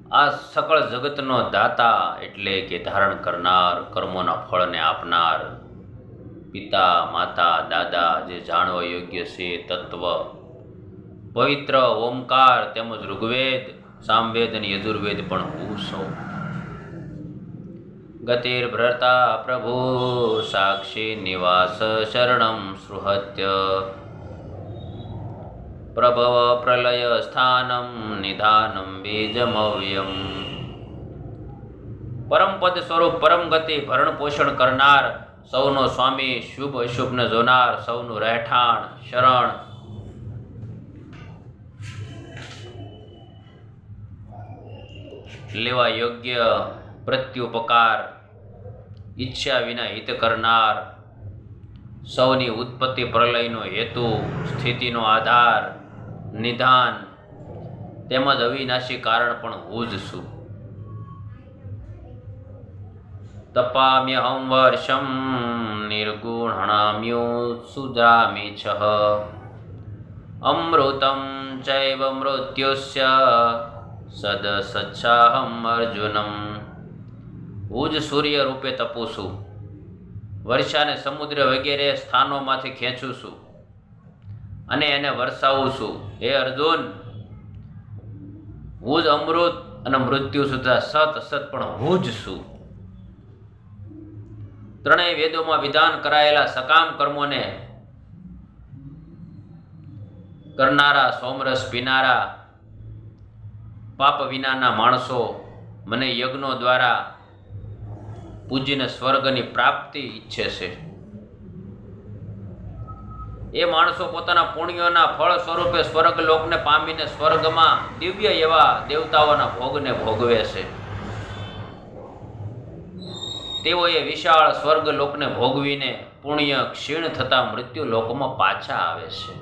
આ સકળ જગતનો દાતા એટલે કે ધારણ કરનાર, કર્મોના ફળને આપનાર, પિતા માતા દાદા જે જાણવા યોગ્ય છે તત્વ, પવિત્ર ઓમકાર તેમજ ઋગ્વેદ, સામવેદ અને યજુર્વેદ પણ હું સૌ. ગતિર્ભ્રતા પ્રભુ સાક્ષી નિવાસ શરણમ સૃહત્ય, પ્રભવ પ્રલય સ્થાનમ નિધાનમ બીજમવ્યમ. પરમપદ સ્વરૂપ પરમ ગતિ ભરણ પોષણ કરનાર, સૌનો સ્વામી, શુભ અશુભને જોનાર, સૌનું રહેઠાણ શરણ, લેવા યોગ્ય પ્રત્યુપકાર, ઈચ્છા વિના હિત કરનાર, સૌની ઉત્પત્તિ પ્રલયનો હેતુ, સ્થિતિનો આધાર, નિધાન તેમજ અવિનાશી કારણ પણ હું જ છું. તપામ્યહં વર્ષમ નિર્ગુણણામ્યુત્સુજામિ છ, અમૃતં ચૈવ મૃત્યુસ્ય સદસચ્છાહં અર્જુનમ. હું જ સૂર્ય રૂપે તપું છું, વર્ષાને સમુદ્ર વગેરે સ્થાનોમાંથી ખેંચું છું અને એને વરસાવું છું. હે અર્જુન, હું જ અમૃત અને મૃત્યુ સુધા સત અસત પણ હું જ છું. ત્રણેય વેદોમાં વિધાન કરાયેલા સકામ કર્મોને કરનારા, સોમરસ પીનારા, પાપ વિનાના માણસો મને યજ્ઞો દ્વારા પૂજીને સ્વર્ગની પ્રાપ્તિ ઈચ્છે છે. એ માણસો પોતાના પુણ્યોના ફળ સ્વરૂપે સ્વર્ગલોકને પામીને સ્વર્ગમાં દિવ્ય એવા દેવતાઓના ભોગને ભોગવે છે. તેઓએ વિશાળ સ્વર્ગલોકને ભોગવીને પુણ્ય ક્ષીણ થતા મૃત્યુ લોકમાં પાછા આવે છે.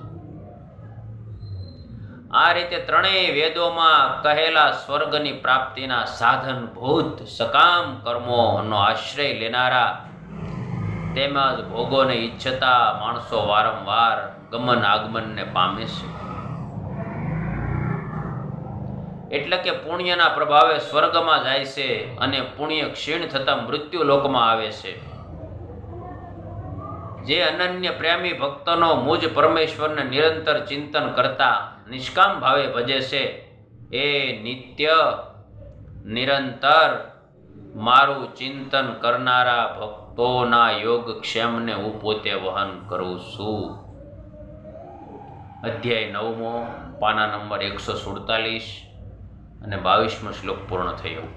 આ રીતે ત્રણેય વેદોમાં કહેલા સ્વર્ગની પ્રાપ્તિના સાધનભૂત સકામ કર્મોનો આશ્રય લેનારા તેમજ ભોગોને ઈચ્છતા માણસો વારંવાર ગમન આગમનને પામે છે. એટલે કે પુણ્યના પ્રભાવે સ્વર્ગમાં જાય છે અને પુણ્ય ક્ષીણ થતા મૃત્યુ લોકમાં આવે છે. જે અનન્ય પ્રેમી ભક્તનો મુજ પરમેશ્વરને નિરંતર ચિંતન કરતા નિષ્કામ ભાવે ભજે છે, એ નિત્ય નિરંતર મારું ચિંતન કરનારા ભક્તોના યોગક્ષેમને હું પોતે વહન કરું છું. અધ્યાય 9, પાના નંબર 147 અને 22મો શ્લોક પૂર્ણ થયો.